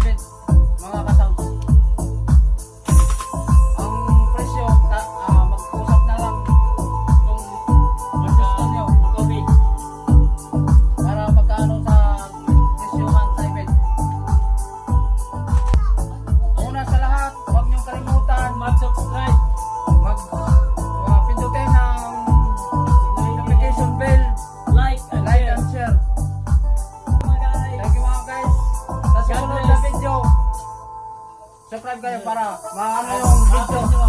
private mga kasams. Ang presyo, mag-usap na lang kung gusto nyo para magkano sa presyohan private. Una sa lahat, huwag nyo kalimutan Mag-subscribe. pindutin ang notification bell, Like and like share. and share. Mga guys. Thank you mga guys. Sa susunod na video, subscribe kayo para maano yung video.